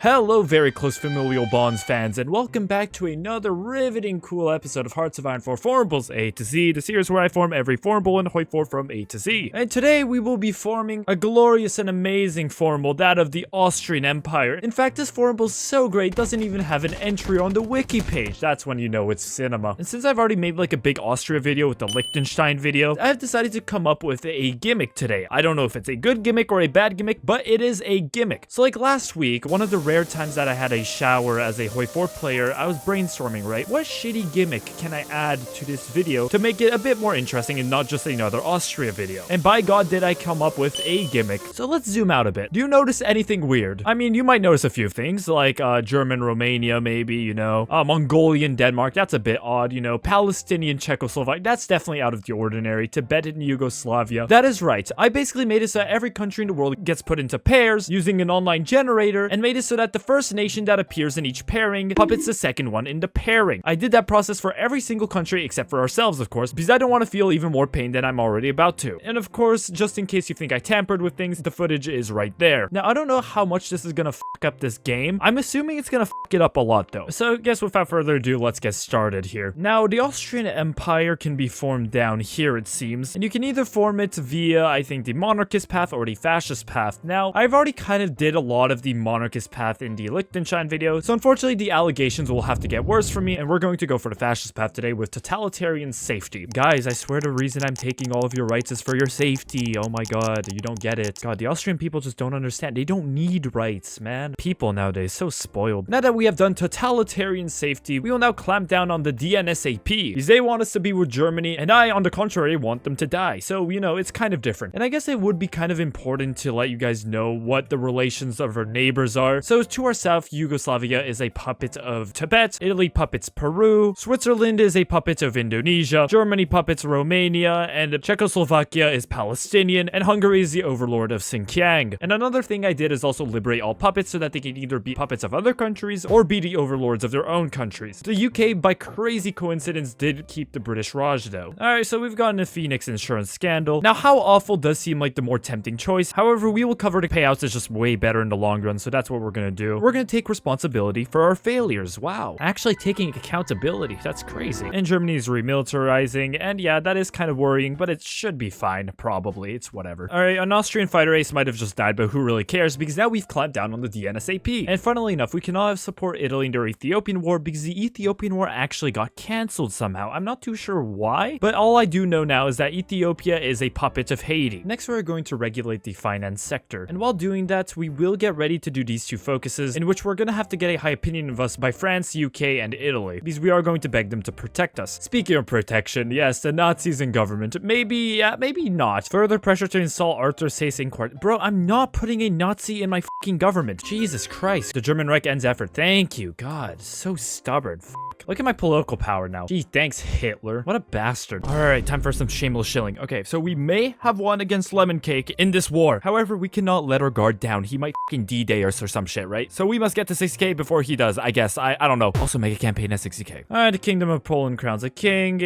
Hello, very close familial bonds fans, and welcome back to another riveting cool episode of Hearts of Iron 4 Formables A to Z, the series where I form every formable in HOI4 from A to Z. And today we will be forming a glorious and amazing formable, that of the Austrian Empire. In fact, this formable is so great, it doesn't even have an entry on the wiki page. That's when you know it's cinema. And since I've already made like a big Austria video with the Liechtenstein video, I've decided to come up with a gimmick today. I don't know if it's a good gimmick or a bad gimmick, but it is a gimmick. So like last week, one of the rare times that I had a shower as a HOI4 player, I was brainstorming, right? What shitty gimmick can I add to this video to make it a bit more interesting and not just another Austria video? And by God, did I come up with a gimmick. So let's zoom out a bit. Do you notice anything weird? I mean, you might notice a few things, like German Romania, maybe, you know, Mongolian Denmark, that's a bit odd, you know, Palestinian Czechoslovakia, that's definitely out of the ordinary, Tibetan Yugoslavia. That is right. I basically made it so that every country in the world gets put into pairs using an online generator, and made it so that the first nation that appears in each pairing puppets the second one in the pairing. I did that process for every single country except for ourselves, of course, because I don't want to feel even more pain than I'm already about to. And of course, just in case you think I tampered with things, the footage is right there. Now, I don't know how much this is gonna fuck up this game. I'm assuming it's gonna fuck it up a lot though. So I guess without further ado, let's get started here. Now, the Austrian Empire can be formed down here, it seems, and you can either form it via, I think, the monarchist path or the fascist path. Now, I've already kind of did a lot of the monarchist path in the Liechtenstein video, so unfortunately the allegations will have to get worse for me, and we're going to go for the fascist path today with totalitarian safety. Guys, I swear the reason I'm taking all of your rights is for your safety. Oh my god, you don't get it. God, the Austrian people just don't understand. They don't need rights, man. People nowadays, so spoiled. Now that we have done totalitarian safety, we will now clamp down on the DNSAP, because they want us to be with Germany, and I, on the contrary, want them to die. So, you know, it's kind of different. And I guess it would be kind of important to let you guys know what the relations of our neighbors are. So to our south, Yugoslavia is a puppet of Tibet, Italy puppets Peru, Switzerland is a puppet of Indonesia, Germany puppets Romania, and Czechoslovakia is Palestinian, and Hungary is the overlord of Xinjiang. And another thing I did is also liberate all puppets so that they can either be puppets of other countries or be the overlords of their own countries. The UK, by crazy coincidence, did keep the British Raj though. Alright, so we've gotten a Phoenix insurance scandal. Now, how awful does seem like the more tempting choice. However, we will cover the payouts as just way better in the long run, so that's what we're gonna do. We're gonna take responsibility for our failures. Wow. Actually taking accountability. That's crazy. And Germany is remilitarizing, and yeah, that is kind of worrying, but it should be fine, probably. It's whatever. Alright, an Austrian fighter ace might have just died, but who really cares, because now we've clamped down on the DNSAP. And funnily enough, we cannot have support Italy in their Ethiopian war, because the Ethiopian war actually got cancelled somehow. I'm not too sure why, but all I do know now is that Ethiopia is a puppet of Haiti. Next, we're going to regulate the finance sector. And while doing that, we will get ready to do these two focuses, in which we're gonna have to get a high opinion of us by France, UK, and Italy, because we are going to beg them to protect us. Speaking of protection, yes, the Nazis in government. Maybe, yeah, maybe not. Further pressure to install Arthur Sayce in court. Bro, I'm not putting a Nazi in my fucking government. Jesus Christ. The German Reich ends effort. Thank you. God, so stubborn. Look at my political power now. Gee, thanks, Hitler. What a bastard. Alright, time for some shameless shilling. Okay, so we may have won against Lemon Cake in this war. However, we cannot let our guard down. He might fucking D-Day us or some shit, right? So we must get to 60k before he does, I guess. I don't know. Also make a campaign at 60k. Alright, the Kingdom of Poland crowns a king,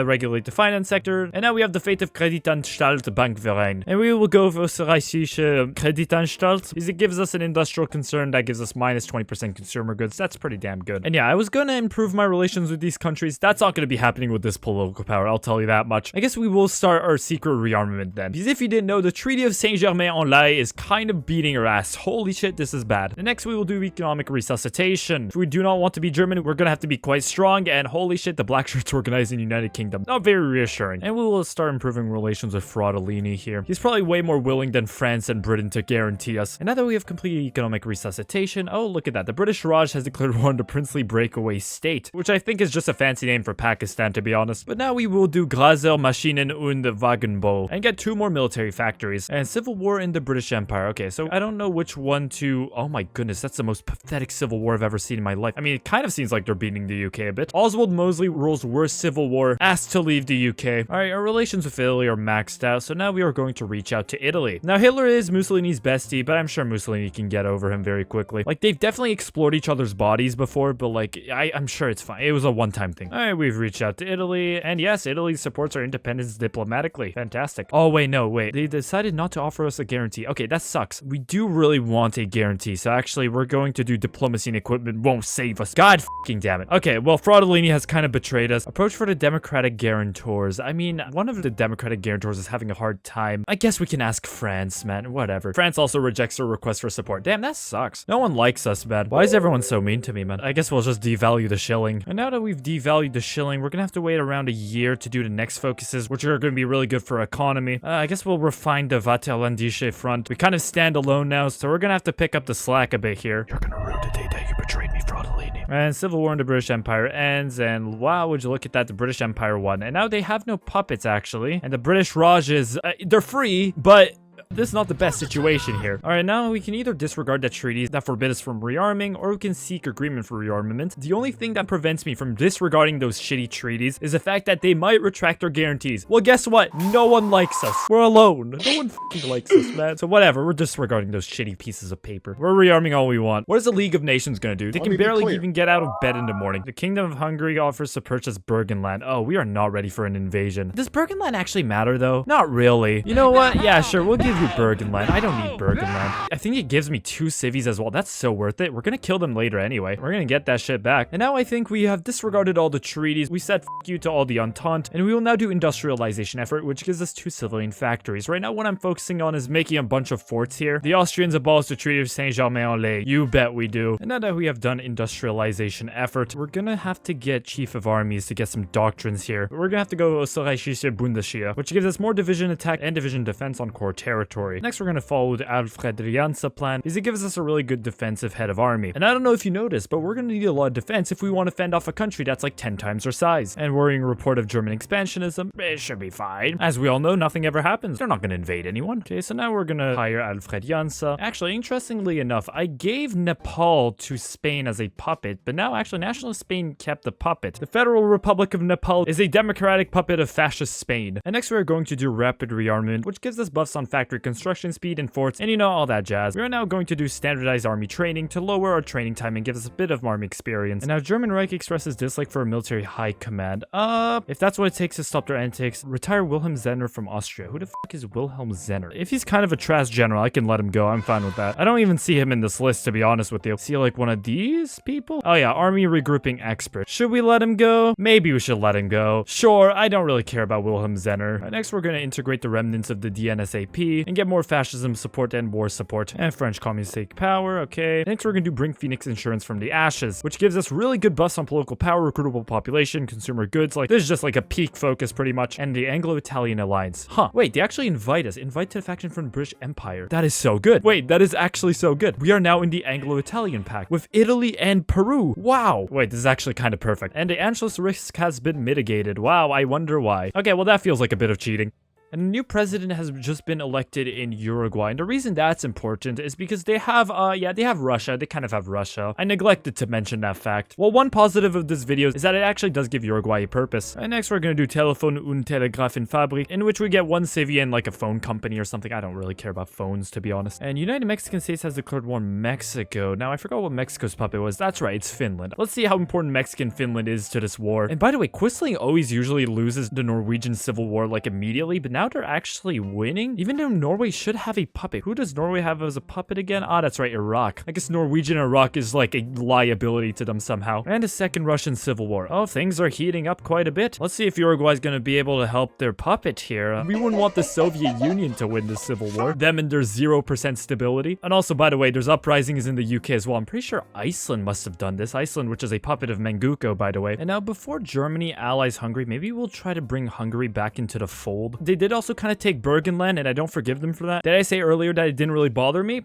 regulate the finance sector, and now we have the fate of Kreditanstalt Bankverein. And we will go for Österreichische Kreditanstalt, because it gives us an industrial concern that gives us minus 20% consumer goods. That's pretty damn good. And yeah, I was gonna improve my relations with these countries. That's not going to be happening with this political power, I'll tell you that much. I guess we will start our secret rearmament then, because if you didn't know, the Treaty of Saint-Germain-en-Laye is kind of beating our ass. Holy shit, this is bad. And next we will do economic resuscitation. If we do not want to be German, we're going to have to be quite strong, and holy shit, the Black Shirts organized in the United Kingdom. Not very reassuring. And we will start improving relations with Frodolini here. He's probably way more willing than France and Britain to guarantee us. And now that we have completed economic resuscitation, oh, look at that. The British Raj has declared war on the princely breakaway state, which I think is just a fancy name for Pakistan, to be honest. But now we will do Grazer Maschinen und Wagenbau and get 2 more military factories and civil war in the British Empire. Okay, so I don't know which one to... Oh my goodness, that's the most pathetic civil war I've ever seen in my life. I mean, it kind of seems like they're beating the UK a bit. Oswald Mosley rules worst civil war, asked to leave the UK. Alright, our relations with Italy are maxed out, so now we are going to reach out to Italy. Now, Hitler is Mussolini's bestie, but I'm sure Mussolini can get over him very quickly. Like, they've definitely explored each other's bodies before, but like, I'm sure it's fine. It was a one-time thing. Alright, we've reached out to Italy, and yes, Italy supports our independence diplomatically. Fantastic. Oh, wait, no, wait. They decided not to offer us a guarantee. Okay, that sucks. We do really want a guarantee, so actually actually, we're going to do diplomacy and equipment won't save us. God fucking damn it. Okay, well, Fraudolini has kind of betrayed us. Approach for the Democratic guarantors. I mean, one of the Democratic guarantors is having a hard time. I guess we can ask France, man. Whatever. France also rejects our request for support. Damn, that sucks. No one likes us, man. Why is everyone so mean to me, man? I guess we'll just devalue the shilling. And now that we've devalued the shilling, we're gonna have to wait around a year to do the next focuses, which are gonna be really good for economy. I guess we'll refine the Vaterlandische front. We kind of stand alone now, so we're gonna have to pick up the slack a bit here. You're gonna rue the day that you betrayed me, Fraudolini. And civil war in the British Empire ends, and wow, would you look at that, the British Empire won. And now they have no puppets, actually. And the British Rajas, they're free, but this is not the best situation here. Alright, now we can either disregard the treaties that forbid us from rearming, or we can seek agreement for rearmament. The only thing that prevents me from disregarding those shitty treaties is the fact that they might retract their guarantees. Well, guess what? No one likes us. We're alone. No one fucking likes us, man. So whatever, we're disregarding those shitty pieces of paper. We're rearming all we want. What is the League of Nations gonna do? They can barely even get out of bed in the morning. The Kingdom of Hungary offers to purchase Burgenland. Oh, we are not ready for an invasion. Does Burgenland actually matter, though? Not really. You know what? Yeah, sure, we'll give you Burgenland. I don't need Burgenland. I think it gives me 2 civies as well. That's so worth it. We're gonna kill them later anyway. We're gonna get that shit back. And now I think we have disregarded all the treaties. We said f you to all the Entente. And we will now do industrialization effort, which gives us 2 civilian factories. Right now, what I'm focusing on is making a bunch of forts here. The Austrians abolished the Treaty of Saint-Germain-en-Laye. You bet we do. And now that we have done industrialization effort, we're gonna have to get Chief of Armies to get some doctrines here. We're gonna have to go Österreichische Bundesheer, which gives us more division attack and division defense on core territory. Next, we're gonna follow the Alfred Rianza plan, because it gives us a really good defensive head of army. And I don't know if you noticed, but we're gonna need a lot of defense if we want to fend off a country that's like 10 times our size. And worrying report of German expansionism, it should be fine. As we all know, nothing ever happens. They're not gonna invade anyone. Okay, so now we're gonna hire Alfred Rianza. Actually, interestingly enough, I gave Nepal to Spain as a puppet, but now actually Nationalist Spain kept the puppet. The Federal Republic of Nepal is a democratic puppet of fascist Spain. And next we're going to do rapid rearmament, which gives us buffs on factory construction speed and forts, and you know, all that jazz. We are now going to do standardized army training to lower our training time and give us a bit of army experience. And now German Reich expresses dislike for a military high command. If that's what it takes to stop their antics, retire Wilhelm Zenner from Austria. Who the fuck is Wilhelm Zenner? If he's kind of a trash general, I can let him go. I'm fine with that. I don't even see him in this list, to be honest with you. See, like one of these people? Oh yeah, army regrouping expert. Should we let him go? Maybe we should let him go. Sure, I don't really care about Wilhelm Zenner. Next, we're going to integrate the remnants of the DNSAP and get more fascism support and war support. And French communists take power, okay. Next, we're going to do bring Phoenix insurance from the ashes, which gives us really good buffs on political power, recruitable population, consumer goods. Like, this is just like a peak focus pretty much. And the Anglo-Italian alliance. Huh. Wait, they actually invite us. Invite to the faction from the British Empire. That is so good. Wait, that is actually so good. We are now in the Anglo-Italian pact with Italy and Peru. Wow. Wait, this is actually kind of perfect. And the Anschluss risk has been mitigated. Wow, I wonder why. Okay, well, that feels like a bit of cheating. And a new president has just been elected in Uruguay. And the reason that's important is because they have, they have Russia. They kind of have Russia. I neglected to mention that fact. Well, one positive of this video is that it actually does give Uruguay a purpose. And next, we're going to do Telefon und Telegrafenfabrik, in which we get 1 civvy and like a phone company or something. I don't really care about phones, to be honest. And United Mexican States has declared war on Mexico. Now, I forgot what Mexico's puppet was. That's right, it's Finland. Let's see how important Mexican Finland is to this war. And by the way, Quisling always usually loses the Norwegian Civil War like immediately, but now they're actually winning, even though Norway should have a puppet. Who does Norway have as a puppet again? Ah, that's right, Iraq. I guess Norwegian Iraq is like a liability to them somehow. And a second Russian Civil War. Oh, things are heating up quite a bit. Let's see if Uruguay's gonna be able to help their puppet here. We wouldn't want the Soviet Union to win the Civil War. Them and their 0% stability. And also, by the way, there's uprisings in the UK as well. I'm pretty sure Iceland must have done this. Iceland, which is a puppet of Menguko, by the way. And now, before Germany allies Hungary, maybe we'll try to bring Hungary back into the fold. They did also kind of take Burgenland, and I don't forgive them for that. Did I say earlier that it didn't really bother me?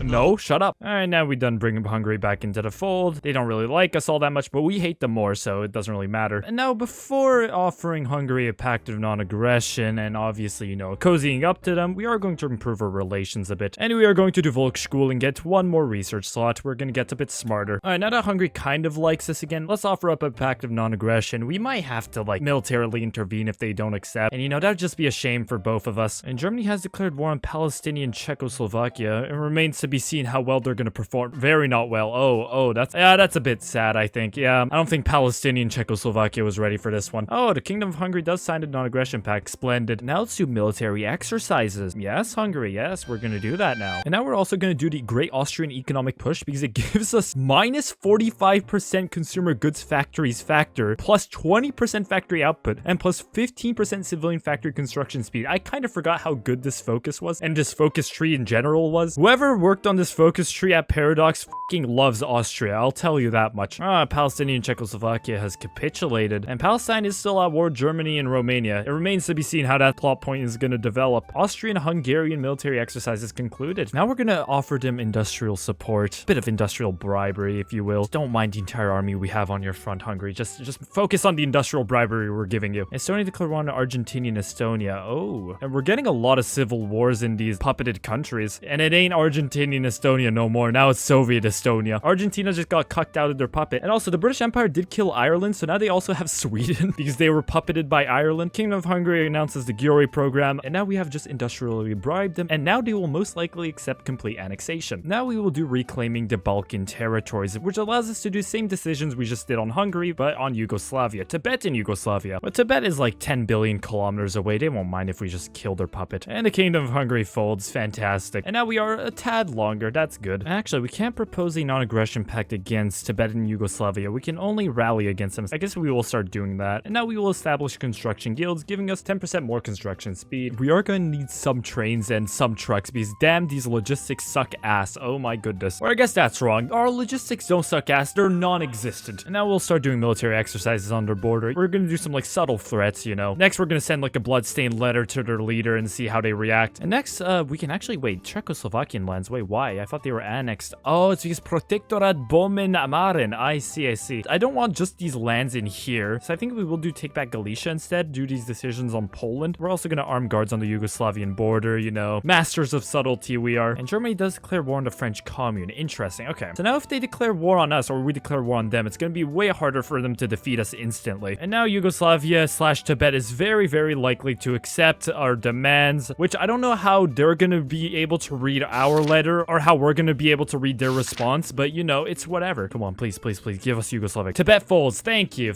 No, shut up. Alright, now we done bring Hungary back into the fold. They don't really like us all that much, but we hate them more, so it doesn't really matter. And now, before offering Hungary a pact of non-aggression, and obviously, you know, cozying up to them, we are going to improve our relations a bit. And we are going to do Volksschule and get 1 more research slot. We're gonna get a bit smarter. Alright, now that Hungary kind of likes us again, let's offer up a pact of non-aggression. We might have to, like, militarily intervene if they don't accept. And, you know, that would just be a shame for both of us. And Germany has declared war on Palestinian Czechoslovakia and remains to be seen how well they're gonna perform. Very not well. Oh, that's a bit sad, I think. Yeah, I don't think Palestinian Czechoslovakia was ready for this one. Oh, the Kingdom of Hungary does sign a non-aggression pact. Splendid. Now let's do military exercises. Yes, Hungary, yes, we're gonna do that now. And now we're also gonna do the Great Austrian Economic Push because it gives us minus 45% consumer goods factories factor, plus 20% factory output, and plus 15% civilian factory construction speed. I kind of forgot how good this focus was, and this focus tree in general was. Whoever worked on this focus tree at Paradox fucking loves Austria, I'll tell you that much. Palestinian Czechoslovakia has capitulated, and Palestine is still at war with Germany and Romania. It remains to be seen how that plot point is gonna develop. Austrian-Hungarian military exercises concluded. Now we're gonna offer them industrial support. Bit of industrial bribery, if you will. Don't mind the entire army we have on your front, Hungary. Just focus on the industrial bribery we're giving you. Estonia declared war on Argentina and Estonia. Oh, and we're getting a lot of civil wars in these puppeted countries. And it ain't Argentina and Estonia no more. Now it's Soviet Estonia. Argentina just got cucked out of their puppet. And also, the British Empire did kill Ireland, so now they also have Sweden because they were puppeted by Ireland. Kingdom of Hungary announces the Gyori program, and now we have just industrially bribed them, and now they will most likely accept complete annexation. Now we will do reclaiming the Balkan territories, which allows us to do same decisions we just did on Hungary, but on Yugoslavia. Tibet in Yugoslavia. But Tibet is like 10 billion kilometers away. They won't mind if we just kill their puppet. And the Kingdom of Hungary folds. Fantastic. And now we are a tad longer. That's good. Actually, we can't propose a non-aggression pact against Tibet and Yugoslavia. We can only rally against them. I guess we will start doing that. And now we will establish construction guilds, giving us 10% more construction speed. We are going to need some trains and some trucks because damn, these logistics suck ass. Oh my goodness. Or I guess that's wrong. Our logistics don't suck ass. They're non-existent. And now we'll start doing military exercises on their border. We're going to do some like subtle threats, you know. Next, we're going to send like a bloodstained letter to their leader and see how they react. And next, we can actually wait. Czechoslovakian lands. Wait, why? I thought they were annexed. Oh, it's because Protectorat Bomen Amaren. I see. I don't want just these lands in here. So I think we will do take back Galicia instead. Do these decisions on Poland. We're also going to arm guards on the Yugoslavian border, you know. Masters of subtlety we are. And Germany does declare war on the French Commune. Interesting. Okay. So now if they declare war on us or we declare war on them, it's going to be way harder for them to defeat us instantly. And now Yugoslavia/Tibet is very, very likely to accept our demands, which I don't know how they're going to be able to read our letter or how we're going to be able to read their response, but you know, it's whatever. Come on, please, give us Yugoslavia. Tibet folds. Thank you.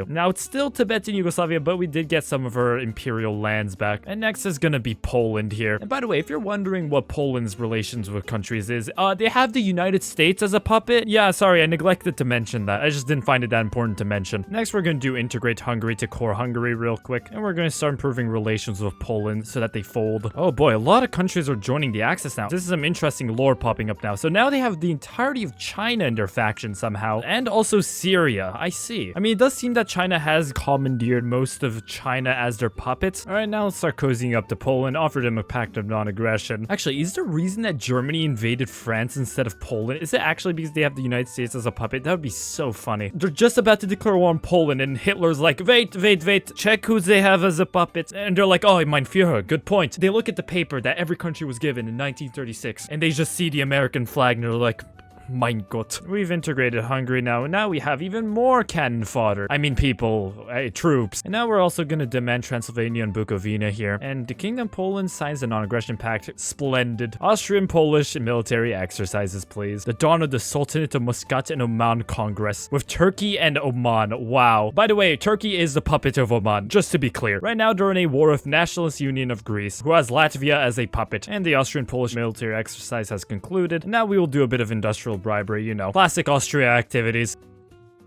Now it's still Tibet and Yugoslavia, but we did get some of our imperial lands back. And next is going to be Poland here. And by the way, if you're wondering what Poland's relations with countries is, they have the United States as a puppet. Yeah, sorry, I neglected to mention that. I just didn't find it that important to mention. Next, we're going to do integrate Hungary to core Hungary real quick. And we're going to start improving relations with Poland so that they fold. Oh boy, a lot of countries are joining the Axis now. This is some interesting lore popping up now. So now they have the entirety of China in their faction somehow. And also Syria. I see. I mean, it does seem that China has commandeered most of China as their puppets. All right, now let's start cozying up to Poland. Offer them a pact of non-aggression. Actually, is the reason that Germany invaded France instead of Poland? Is it actually because they have the United States as a puppet? That would be so funny. They're just about to declare war on Poland and Hitler's like, wait, check who they have as a puppet. And they're like, oh, mein Führer, good point. They look at the paper that every country was given in 1936 and they just see the American flag and they're like, mein Gott. We've integrated Hungary now, and now we have even more cannon fodder. I mean people, troops. And now we're also gonna demand Transylvania and Bukovina here. And the Kingdom of Poland signs the non-aggression pact. Splendid. Austrian-Polish military exercises, please. The dawn of the Sultanate of Muscat and Oman Congress with Turkey and Oman. Wow. By the way, Turkey is the puppet of Oman, just to be clear. Right now, they're in a war with Nationalist Union of Greece, who has Latvia as a puppet. And the Austrian-Polish military exercise has concluded. Now we will do a bit of industrial bribery, you know, classic Austria activities.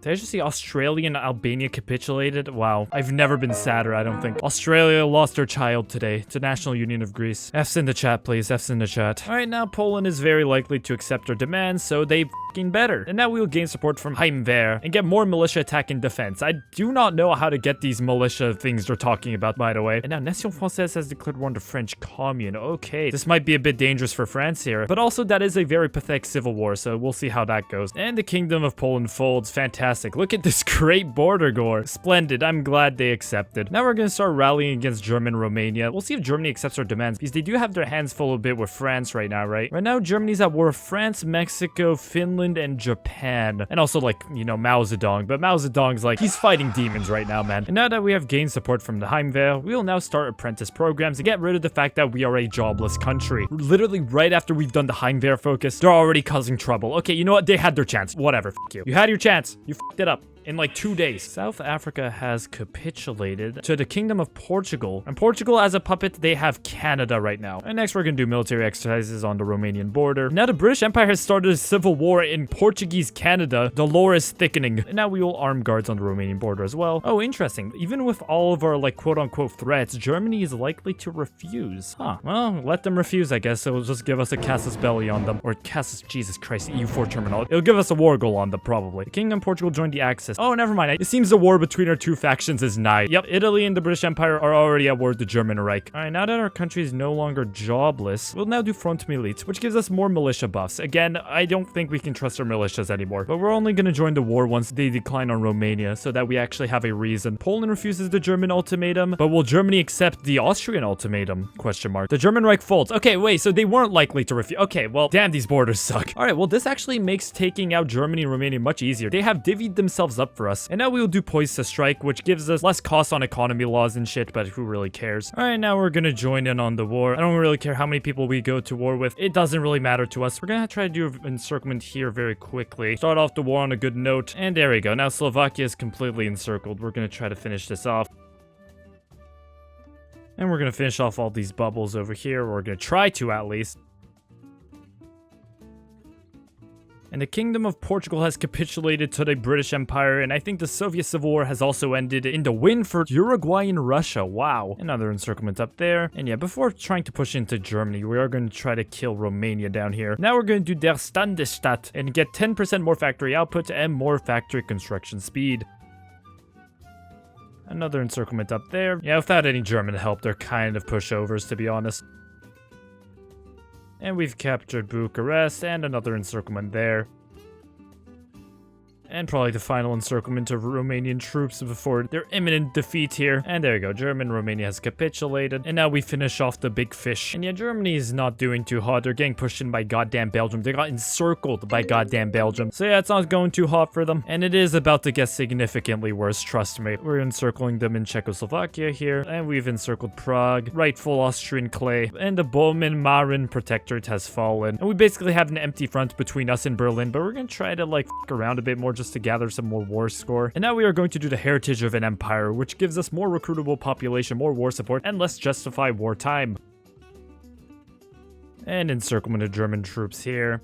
Did I just see Australia and Albania capitulated? Wow. I've never been sadder, I don't think. Australia lost their child today to National Union of Greece. F's in the chat, please. F's in the chat. Alright, now Poland is very likely to accept our demands, so they f***ing better. And now we will gain support from Heimwehr and get more militia attack and defense. I do not know how to get these militia things they're talking about, by the way. And now Nation Française has declared war on the French Commune. Okay, this might be a bit dangerous for France here, but also that is a very pathetic civil war, so we'll see how that goes. And the Kingdom of Poland folds. Fantastic. Look at this great border gore. Splendid. I'm glad they accepted. Now we're going to start rallying against German Romania. We'll see if Germany accepts our demands because they do have their hands full a bit with France right now, right? Right now, Germany's at war with France, Mexico, Finland, Finland and Japan. And also, like, you know, Mao Zedong. But Mao Zedong's like, he's fighting demons right now, man. And now that we have gained support from the Heimwehr, we will now start apprentice programs to get rid of the fact that we are a jobless country. Literally right after we've done the Heimwehr focus, they're already causing trouble. Okay, you know what? They had their chance. Whatever, f you. You had your chance. You f***ed it up. In like 2 days. South Africa has capitulated to the Kingdom of Portugal. And Portugal, as a puppet, they have Canada right now. And next we're gonna do military exercises on the Romanian border. Now the British Empire has started a civil war in Portuguese Canada. The lore is thickening. And now we will arm guards on the Romanian border as well. Oh, interesting. Even with all of our like quote-unquote threats, Germany is likely to refuse. Huh. Well, let them refuse, I guess. It'll just give us a casus belli on them. Or casus, Jesus Christ, EU4 terminology. It'll give us a war goal on them, probably. The Kingdom of Portugal joined the Axis. Oh, never mind. It seems the war between our two factions is nigh. Yep, Italy and the British Empire are already at war with the German Reich. Alright, now that our country is no longer jobless, we'll now do front militia, which gives us more militia buffs. Again, I don't think we can trust our militias anymore, but we're only gonna join the war once they decline on Romania, so that we actually have a reason. Poland refuses the German ultimatum, but will Germany accept the Austrian ultimatum? Question mark. The German Reich folds. Okay, wait, so they weren't likely to refuse. Okay, well, damn, these borders suck. Alright, well, this actually makes taking out Germany and Romania much easier. They have divvied themselves up for us. And now we will do poised to strike, which gives us less costs on economy laws and shit, but who really cares? Alright, now we're gonna join in on the war. I don't really care how many people we go to war with. It doesn't really matter to us. We're gonna try to do encirclement here very quickly. Start off the war on a good note. And there we go. Now Slovakia is completely encircled. We're gonna try to finish this off. And we're gonna finish off all these bubbles over here. We're gonna try to, at least. And the Kingdom of Portugal has capitulated to the British Empire, and I think the Soviet Civil War has also ended in the win for Uruguay and Russia. Wow. Another encirclement up there. And yeah, before trying to push into Germany, we are going to try to kill Romania down here. Now we're going to do Der Standesstadt and get 10% more factory output and more factory construction speed. Another encirclement up there. Yeah, without any German help, they're kind of pushovers, to be honest. And we've captured Bucharest, and another encirclement there. And probably the final encirclement of Romanian troops before their imminent defeat here. And there you go, Romania has capitulated. And now we finish off the big fish. And yeah, Germany is not doing too hot. They're getting pushed in by goddamn Belgium. They got encircled by goddamn Belgium. So yeah, it's not going too hot for them. And it is about to get significantly worse, trust me. We're encircling them in Czechoslovakia here. And we've encircled Prague, rightful Austrian clay. And the Bohmen-Marin Protectorate has fallen. And we basically have an empty front between us and Berlin. But we're gonna try to like f*** around a bit more just to gather some more war score. And now we are going to do the Heritage of an Empire, which gives us more recruitable population, more war support, and less justified wartime. And encirclement of German troops here.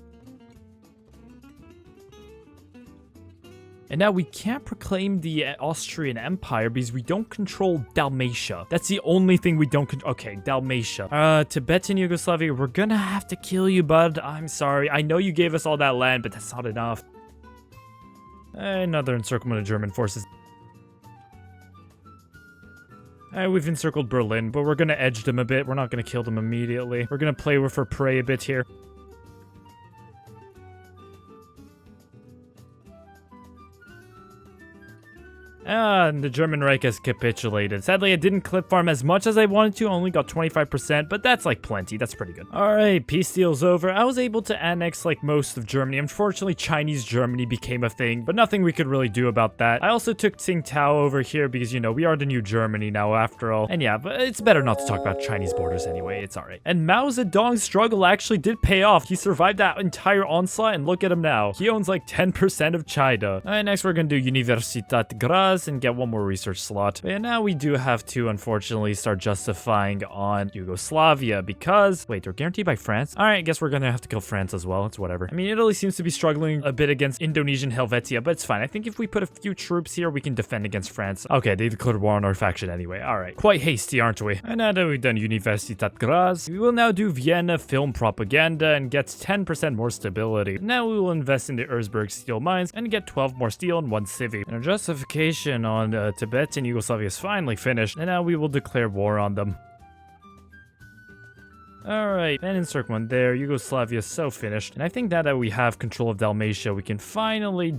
And now we can't proclaim the Austrian Empire because we don't control Dalmatia. That's the only thing we don't control. Okay, Dalmatia. Tibetan Yugoslavia, we're gonna have to kill you, bud. I'm sorry. I know you gave us all that land, but that's not enough. Another encirclement of German forces. We've encircled Berlin, but we're gonna edge them a bit. We're not gonna kill them immediately. We're gonna play with our prey a bit here. And the German Reich has capitulated. Sadly, I didn't clip farm as much as I wanted to, only got 25%, but that's like plenty, that's pretty good. Alright, peace deal's over. I was able to annex like most of Germany. Unfortunately, Chinese Germany became a thing, but nothing we could really do about that. I also took Tsingtao over here because, you know, we are the new Germany now after all. And yeah, but it's better not to talk about Chinese borders anyway, it's alright. And Mao Zedong's struggle actually did pay off. He survived that entire onslaught, and look at him now. He owns like 10% of China. Alright, next we're gonna do Universitat Graz and get one more research slot. But yeah, now we do have to unfortunately start justifying on Yugoslavia because wait, they're guaranteed by France. All right, I guess we're gonna have to kill France as well. It's whatever. I mean, Italy seems to be struggling a bit against Indonesian Helvetia, but it's fine. I think if we put a few troops here, we can defend against France. Okay, they declared war on our faction anyway. All right, quite hasty, aren't we? And now that we've done Universitat Graz, we will now do Vienna film propaganda and get 10% more stability. Now we will invest in the Erzberg steel mines and get 12 more steel and 1 civvy. And our justification on Tibet and Yugoslavia is finally finished, and now we will declare war on them. Alright, and encirclement there. Yugoslavia is so finished. And I think now that we have control of Dalmatia, we can finally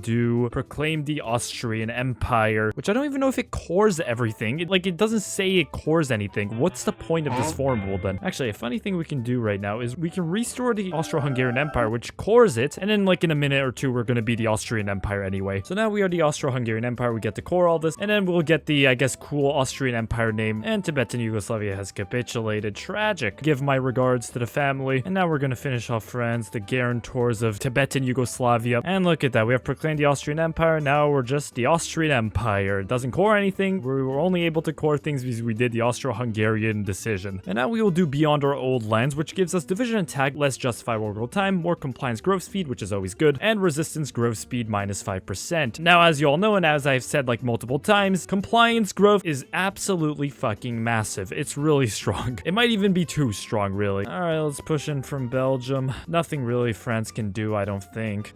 proclaim the Austrian Empire, which I don't even know if it cores everything. It doesn't say it cores anything. What's the point of this formable then? Actually, a funny thing we can do right now is we can restore the Austro-Hungarian Empire, which cores it, and then like in a minute or two, we're gonna be the Austrian Empire anyway. So now we are the Austro-Hungarian Empire. We get to core all this, and then we'll get the, I guess, cool Austrian Empire name, and Tibetan Yugoslavia has capitulated. Tragic. Give my regards to the family. And now we're gonna finish off France, the guarantors of Tibetan Yugoslavia. And look at that, we have proclaimed the Austrian Empire. Now we're just the Austrian Empire. It doesn't core anything. We were only able to core things because we did the Austro-Hungarian decision. And now we will do beyond our old lands, which gives us division attack, less justifiable world time, more compliance growth speed, which is always good, and resistance growth speed minus 5%. Now, as you all know, and as I've said like multiple times, compliance growth is absolutely fucking massive. It's really strong. It might even be too strong, really. All right, let's push in from Belgium. Nothing really France can do, I don't think.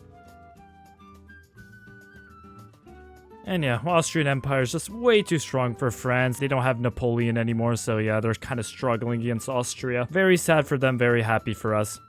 And yeah, Austrian Empire is just way too strong for France. They don't have Napoleon anymore, so yeah, they're kind of struggling against Austria. Very sad for them, very happy for us.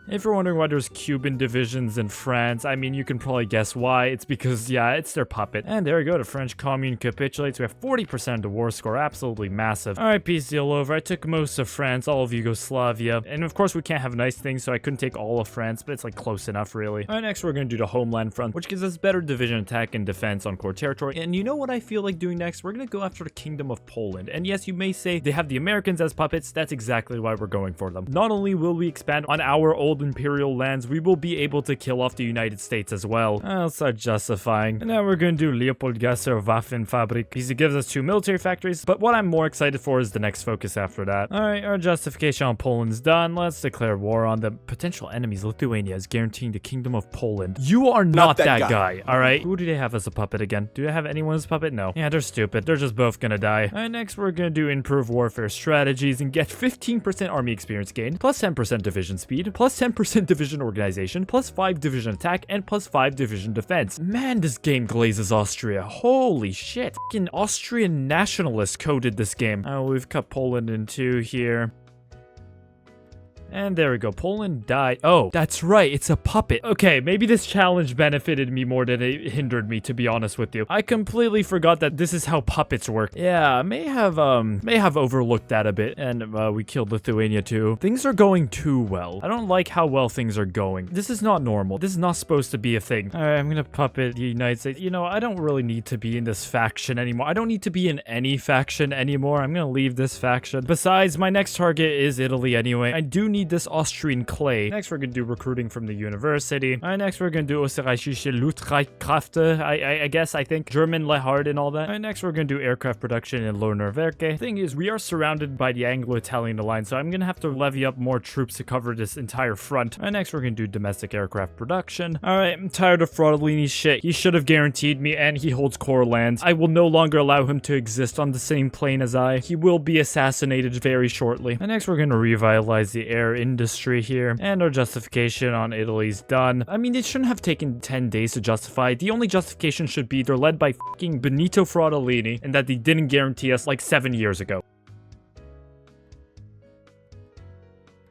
If you're wondering why there's Cuban divisions in France, I mean, you can probably guess why. It's because, yeah, it's their puppet. And there we go, the French Commune capitulates. We have 40% of the war score, absolutely massive. Alright, peace deal over. I took most of France, all of Yugoslavia. And of course, we can't have nice things, so I couldn't take all of France, but it's like close enough, really. Alright, next we're going to do the Homeland Front, which gives us better division attack and defense on core territory. And you know what I feel like doing next? We're going to go after the Kingdom of Poland. And yes, you may say they have the Americans as puppets. That's exactly why we're going for them. Not only will we expand on our old imperial lands, we will be able to kill off the United States as well. I'll start justifying. And now we're going to do Leopoldgasser Waffenfabrik because it gives us 2 military factories, but what I'm more excited for is the next focus after that. Alright, our justification on Poland's done. Let's declare war on the potential enemies. Lithuania is guaranteeing the Kingdom of Poland. You are not that guy. Alright, who do they have as a puppet again? Do they have anyone as a puppet? No. Yeah, they're stupid. They're just both gonna die. Alright, next we're gonna do improve warfare strategies and get 15% army experience gain, plus 10% division speed, plus 10% division organization, plus 5 division attack, and plus 5 division defense. Man, this game glazes Austria. Holy shit. Fucking Austrian nationalists coded this game. Oh, we've cut Poland in 2 here. And there we go. Poland died. Oh, that's right. It's a puppet. Okay, maybe this challenge benefited me more than it hindered me, to be honest with you. I completely forgot that this is how puppets work. Yeah, may have overlooked that a bit. And we killed Lithuania too. Things are going too well. I don't like how well things are going. This is not normal. This is not supposed to be a thing. All right, I'm gonna puppet the United States. You know, I don't really need to be in this faction anymore. I don't need to be in any faction anymore. I'm gonna leave this faction. Besides, my next target is Italy anyway. I do need this Austrian clay. Next, we're gonna do recruiting from the university. Alright, next we're gonna do Österreichische Luftstreitkräfte. I think German Lehard and all that. Alright, next we're gonna do aircraft production in Lohner Werke. Thing is, we are surrounded by the Anglo-Italian alliance, so I'm gonna have to levy up more troops to cover this entire front. Alright, next we're gonna do domestic aircraft production. Alright, I'm tired of Frodolini's shit. He should have guaranteed me, and he holds core lands. I will no longer allow him to exist on the same plane as I. He will be assassinated very shortly. And next we're gonna revitalize the air industry here, and our justification on Italy's done. I mean, it shouldn't have taken 10 days to justify. The only justification should be they're led by fucking Benito Frodolini, and that they didn't guarantee us like 7 years ago.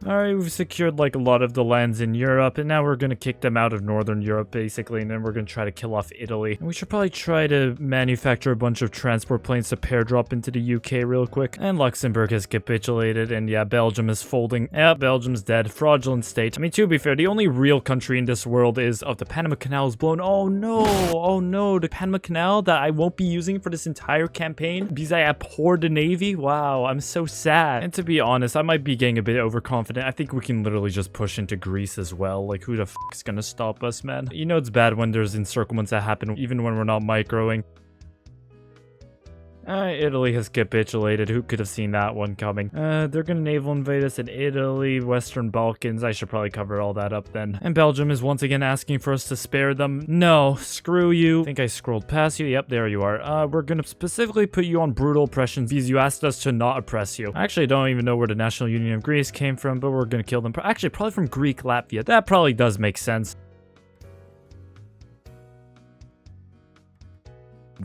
Alright, we've secured like a lot of the lands in Europe, and now we're gonna kick them out of Northern Europe basically, and then we're gonna try to kill off Italy. And we should probably try to manufacture a bunch of transport planes to pair drop into the UK real quick. And Luxembourg has capitulated, and yeah, Belgium is folding. Yeah, Belgium's dead. Fraudulent state. I mean, to be fair, the only real country in this world is, the Panama Canal is blown. Oh no, the Panama Canal that I won't be using for this entire campaign because I abhor the Navy. Wow, I'm so sad. And to be honest, I might be getting a bit overconfident. I think we can literally just push into Greece as well. Like, who the f is gonna stop us, man? You know it's bad when there's encirclements that happen even when we're not microing. Italy has capitulated. Who could have seen that one coming? They're gonna naval invade us in Italy, Western Balkans. I should probably cover all that up then. And Belgium is once again asking for us to spare them. No, screw you. I think I scrolled past you. Yep, there you are. We're gonna specifically put you on brutal oppression because you asked us to not oppress you. I actually don't even know where the National Union of Greece came from, but we're gonna kill them. Actually, probably from Greek Latvia. That probably does make sense.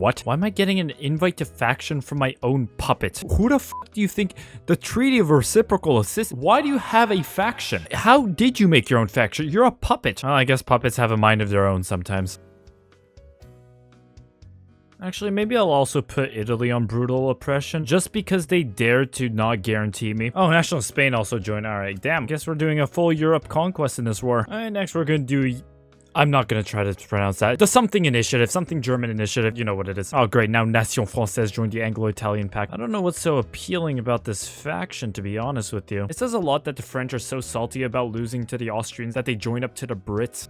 What? Why am I getting an invite to faction from my own puppet? Who the fuck do you think? The Treaty of Reciprocal Assist? Why do you have a faction? How did you make your own faction? You're a puppet. Well, I guess puppets have a mind of their own sometimes. Actually, maybe I'll also put Italy on brutal oppression, just because they dared to not guarantee me. Oh, National Spain also joined. Alright, damn. Guess we're doing a full Europe conquest in this war. Alright, next we're gonna do... I'm not gonna try to pronounce that. The something initiative, something German initiative, you know what it is. Oh great, now Nation Française joined the Anglo-Italian pact. I don't know what's so appealing about this faction, to be honest with you. It says a lot that the French are so salty about losing to the Austrians that they join up to the Brits.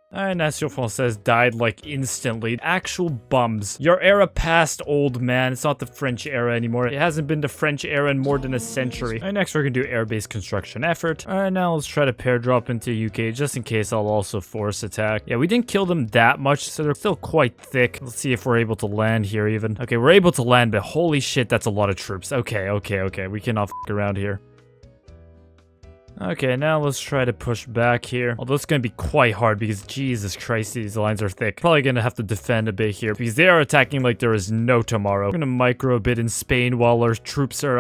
Nation Française died like instantly. Actual bums. Your era passed, old man. It's not the French era anymore. It hasn't been the French era in more than a century. Next we're gonna do air-based construction effort. Now let's try to pair drop into UK just in case I'll also force attack. Yeah, we didn't kill them that much, so they're still quite thick. Let's see if we're able to land here even. Okay, we're able to land, but holy shit, that's a lot of troops. Okay. We cannot f around here. Okay, now let's try to push back here. Although it's gonna be quite hard because Jesus Christ, these lines are thick. Probably gonna have to defend a bit here because they are attacking like there is no tomorrow. We're gonna micro a bit in Spain while our troops are,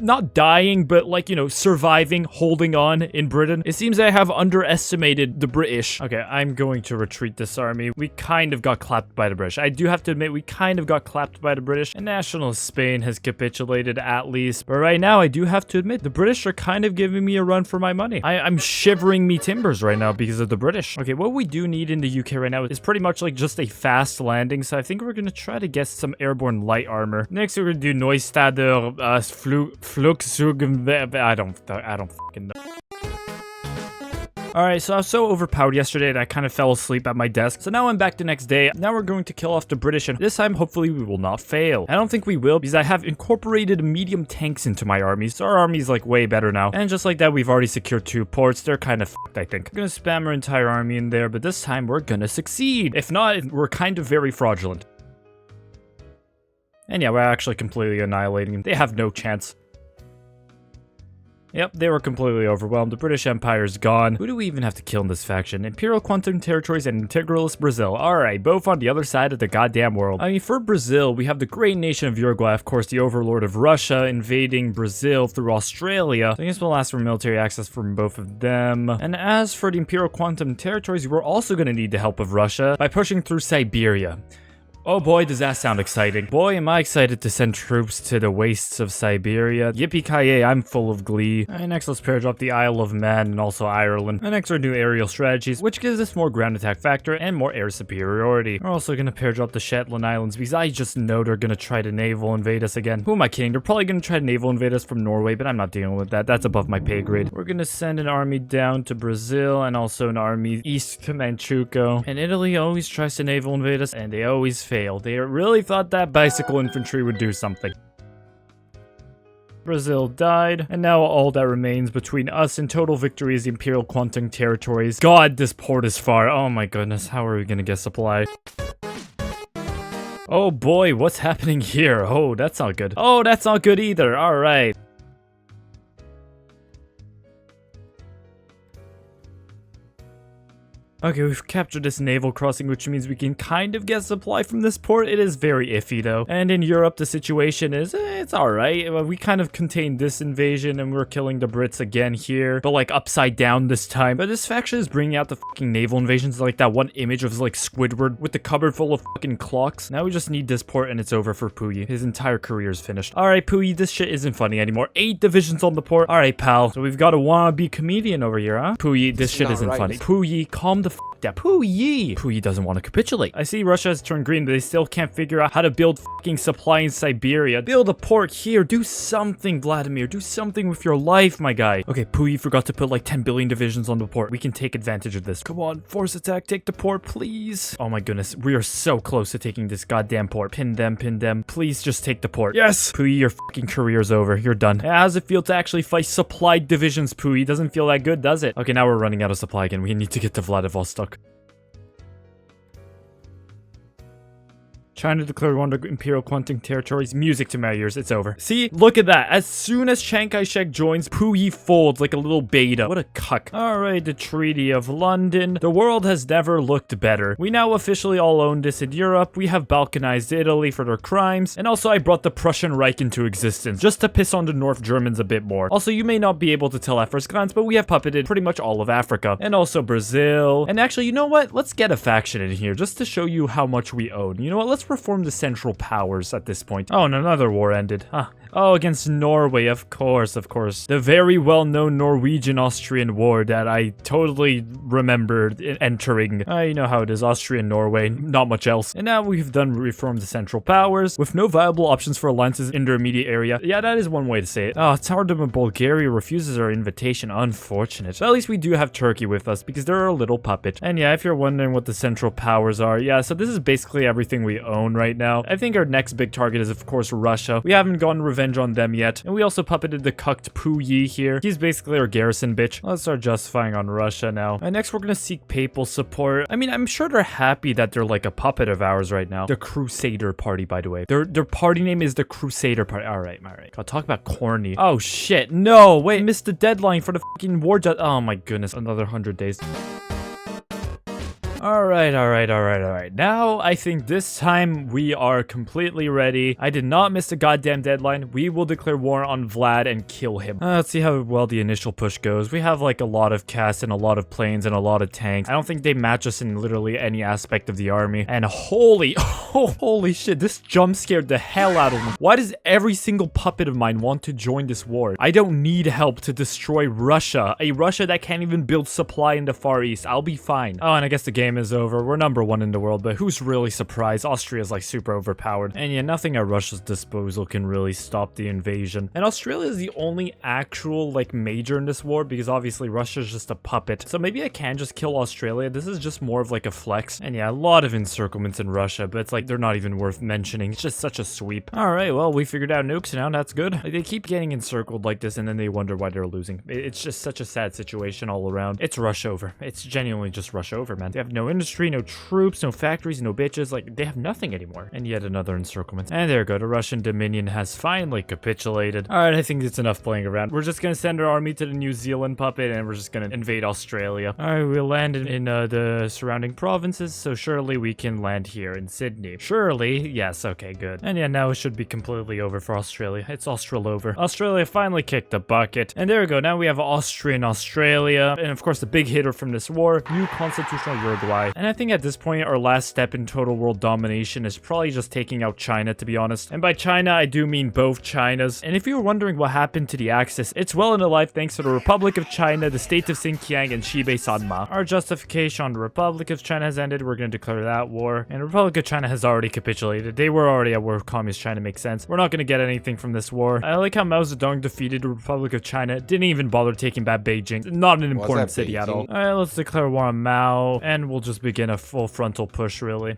not dying, but like, you know, surviving, holding on in Britain. It seems I have underestimated the British. Okay, I'm going to retreat this army. We kind of got clapped by the British. I do have to admit, we kind of got clapped by the British. And National Spain has capitulated at least. But right now, I do have to admit, the British are kind of giving me a run for my money. I'm shivering me timbers right now because of the British. Okay, what we do need in the UK right now is pretty much like just a fast landing. So I think we're gonna try to get some airborne light armor. Next, we're gonna do Neustader Flugzeugen. I don't fucking know. Alright, so I was so overpowered yesterday that I kind of fell asleep at my desk. So now I'm back the next day. Now we're going to kill off the British, and this time, hopefully, we will not fail. I don't think we will, because I have incorporated medium tanks into my army. So our army's like way better now. And just like that, we've already secured 2 ports. They're kind of fucked, I think. I'm gonna spam our entire army in there, but this time we're gonna succeed. If not, we're kind of very fraudulent. And yeah, we're actually completely annihilating them. They have no chance. Yep, they were completely overwhelmed. The British Empire's gone. Who do we even have to kill in this faction? Imperial Quantum Territories and Integralist Brazil. Alright, both on the other side of the goddamn world. I mean, for Brazil, we have the great nation of Uruguay, of course, the overlord of Russia, invading Brazil through Australia. So I guess we'll ask for military access from both of them. And as for the Imperial Quantum Territories, we're also going to need the help of Russia by pushing through Siberia. Oh boy, does that sound exciting. Boy, am I excited to send troops to the wastes of Siberia. Yippee-ki-yay, I'm full of glee. And next, let's pair drop the Isle of Man and also Ireland. And next, our new aerial strategies, which gives us more ground attack factor and more air superiority. We're also gonna pair drop the Shetland Islands because I just know they're gonna try to naval invade us again. Who am I kidding? They're probably gonna try to naval invade us from Norway, but I'm not dealing with that. That's above my pay grade. We're gonna send an army down to Brazil and also an army east to Manchukuo. And Italy always tries to naval invade us, and they always fail. They really thought that bicycle infantry would do something. Brazil died, and now all that remains between us and total victory is the Imperial Quantum Territories. God, this port is far. Oh my goodness, how are we gonna get supply? Oh boy, what's happening here? Oh, that's not good. Oh, that's not good either. Alright. Okay, we've captured this naval crossing, which means we can kind of get supply from this port. It is very iffy, though. And in Europe, the situation is, it's alright. We kind of contained this invasion, and we're killing the Brits again here. But, like, upside down this time. But this faction is bringing out the fucking naval invasions. Like, that one image of, like, Squidward with the cupboard full of fucking clocks. Now we just need this port, and it's over for Puyi. His entire career is finished. Alright, Puyi, this shit isn't funny anymore. 8 divisions on the port. Alright, pal. So we've got a wannabe comedian over here, huh? Puyi, this shit isn't funny. Puyi, calm the down. Puyi! Puyi doesn't want to capitulate. I see Russia has turned green, but they still can't figure out how to build fucking supply in Siberia. Build a port here. Do something, Vladimir. Do something with your life, my guy. Okay, Puyi forgot to put like 10 billion divisions on the port. We can take advantage of this. Come on, force attack. Take the port, please. Oh my goodness. We are so close to taking this goddamn port. Pin them, pin them. Please just take the port. Yes! Puyi, your fucking career's over. You're done. How's it feel to actually fight supplied divisions, Puyi? Doesn't feel that good, does it? Okay, now we're running out of supply again. We need to get to Vladivostok. China declared one of the imperial Quantum territories. Music to my ears. It's over. See? Look at that. As soon as Chiang Kai-shek joins, Puyi folds like a little beta. What a cuck. Alright, the Treaty of London. The world has never looked better. We now officially all own this in Europe. We have Balkanized Italy for their crimes. And also I brought the Prussian Reich into existence, just to piss on the North Germans a bit more. Also, you may not be able to tell at first glance, but we have puppeted pretty much all of Africa. And also Brazil. And actually, you know what? Let's get a faction in here, just to show you how much we own. You know what? Let's reform the Central Powers at this point. Oh, and another war ended. Huh. Oh, against Norway, of course, of course. The very well-known Norwegian-Austrian war that I totally remembered entering. You know how it is, Austrian-Norway, not much else. And now we've done reformed the Central Powers, with no viable options for alliances in their immediate area. Yeah, that is one way to say it. Oh, it's hard when Bulgaria refuses our invitation. Unfortunate. But at least we do have Turkey with us, because they're a little puppet. And yeah, if you're wondering what the Central Powers are, yeah, so this is basically everything we own right now. I think our next big target is, of course, Russia. We haven't gotten revenge on them yet. And we also puppeted the cucked Puyi here. He's basically our garrison bitch. Let's start justifying on Russia now. And next we're gonna seek papal support. I mean, I'm sure they're happy that they're like a puppet of ours right now. The Crusader Party, by the way. Their party name is the Crusader Party. Alright. I'll talk about corny. Oh shit, no, wait, I missed the deadline for the fucking war. Oh my goodness, another 100 days. Alright. Now, I think this time we are completely ready. I did not miss the goddamn deadline. We will declare war on Vlad and kill him. Let's see how well the initial push goes. We have like a lot of cast and a lot of planes and a lot of tanks. I don't think they match us in literally any aspect of the army. And holy shit, this jump scared the hell out of me. Why does every single puppet of mine want to join this war? I don't need help to destroy Russia. A Russia that can't even build supply in the Far East. I'll be fine. Oh, and I guess the game is over. We're #1 in the world, but who's really surprised? Austria's like super overpowered. And yeah, nothing at Russia's disposal can really stop the invasion. And Australia is the only actual like major in this war, because obviously Russia's just a puppet. So maybe I can just kill Australia. This is just more of like a flex. And yeah, a lot of encirclements in Russia, but it's like they're not even worth mentioning. It's just such a sweep. Alright, well, we figured out nukes now. That's good. Like, they keep getting encircled like this, and then they wonder why they're losing. It's just such a sad situation all around. It's rush over. It's genuinely just rush over, man. They have no industry, no troops, no factories, no bitches. Like, they have nothing anymore. And yet another encirclement. And there we go. The Russian Dominion has finally capitulated. Alright, I think it's enough playing around. We're just gonna send our army to the New Zealand puppet, and we're just gonna invade Australia. Alright, we'll land in the surrounding provinces, so surely we can land here in Sydney. Surely? Yes, okay, good. And yeah, now it should be completely over for Australia. It's Austral over. Australia finally kicked the bucket. And there we go. Now we have Austrian Australia. And of course, the big hitter from this war, new constitutional Uruguay. And I think at this point, our last step in total world domination is probably just taking out China, to be honest. And by China, I do mean both Chinas. And if you were wondering what happened to the Axis, it's well and alive thanks to the Republic of China, the state of Xinjiang, and Xibei Sanma. Our justification on the Republic of China has ended. We're going to declare that war. And the Republic of China has already capitulated. They were already at war with Communist China, makes sense. We're not going to get anything from this war. I like how Mao Zedong defeated the Republic of China. Didn't even bother taking back Beijing. Not an important city at all. Alright, let's declare war on Mao. And we'll just begin a full frontal push, really.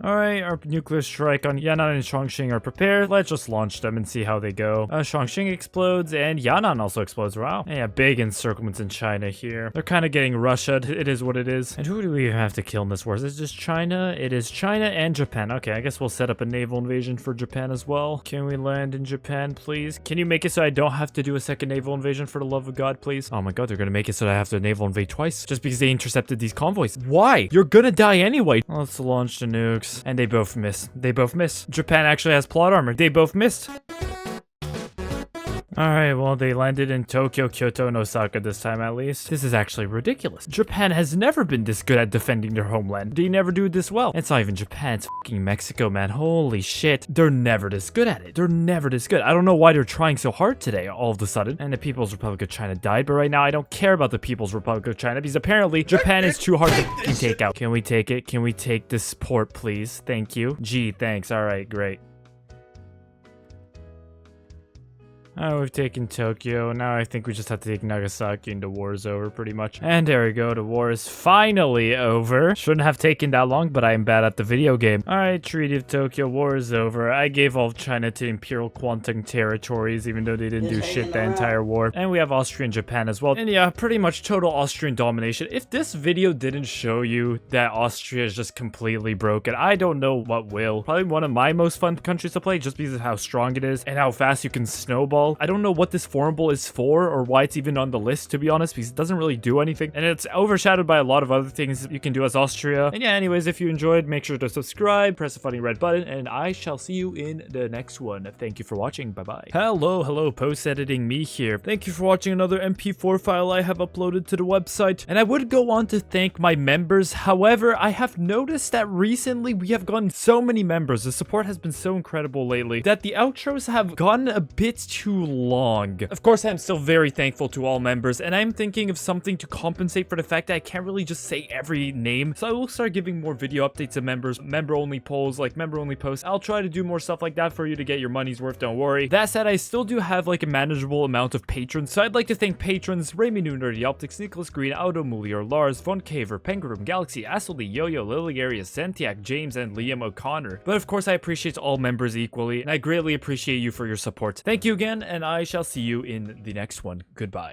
Alright, our nuclear strike on Yan'an and Chongqing are prepared. Let's just launch them and see how they go. Chongqing explodes and Yan'an also explodes. Wow. And yeah, big encirclements in China here. They're kind of getting Russia'd. It is what it is. And who do we have to kill in this war? Is it just China? It is China and Japan. Okay, I guess we'll set up a naval invasion for Japan as well. Can we land in Japan, please? Can you make it so I don't have to do a second naval invasion, for the love of God, please? Oh my god, they're gonna make it so I have to naval invade twice just because they intercepted these convoys. Why? You're gonna die anyway. Let's launch the nukes. And they both miss. They both miss. Japan actually has plot armor. They both missed. Alright, well, they landed in Tokyo, Kyoto, and Osaka this time at least. This is actually ridiculous. Japan has never been this good at defending their homeland. They never do this well. It's not even Japan, it's fucking Mexico, man. Holy shit. They're never this good at it. They're never this good. I don't know why they're trying so hard today, all of a sudden. And the People's Republic of China died, but right now I don't care about the People's Republic of China because apparently Japan is too hard to take out. Can we take it? Can we take this port, please? Thank you. Gee, thanks. Alright, great. Oh, we've taken Tokyo. Now I think we just have to take Nagasaki and the war is over pretty much. And there we go. The war is finally over. Shouldn't have taken that long, but I am bad at the video game. Alright, Treaty of Tokyo. War is over. I gave all of China to Imperial Quantum territories, even though they didn't do shit the entire war. And we have Austria and Japan as well. And yeah, pretty much total Austrian domination. If this video didn't show you that Austria is just completely broken, I don't know what will. Probably one of my most fun countries to play just because of how strong it is and how fast you can snowball. I don't know what this formable is for or why it's even on the list, to be honest, because it doesn't really do anything. And it's overshadowed by a lot of other things you can do as Austria. And yeah, anyways, if you enjoyed, make sure to subscribe, press the funny red button, and I shall see you in the next one. Thank you for watching. Bye-bye. Hello, post-editing me here. Thank you for watching another MP4 file I have uploaded to the website. And I would go on to thank my members. However, I have noticed that recently we have gotten so many members. The support has been so incredible lately that the outros have gotten a bit too long. Of course, I'm still very thankful to all members, and I'm thinking of something to compensate for the fact that I can't really just say every name. So I will start giving more video updates to members, member-only polls, like member-only posts. I'll try to do more stuff like that for you to get your money's worth, don't worry. That said, I still do have like a manageable amount of patrons, so I'd like to thank patrons Raymond Nerdy Optics, Nicholas Green, Auto Mulier, Lars, Von Caver, Penguin Galaxy, Astley, Yo-Yo, Lily Arias, Santiac, James, and Liam O'Connor. But of course, I appreciate all members equally, and I greatly appreciate you for your support. Thank you again, and I shall see you in the next one. Goodbye.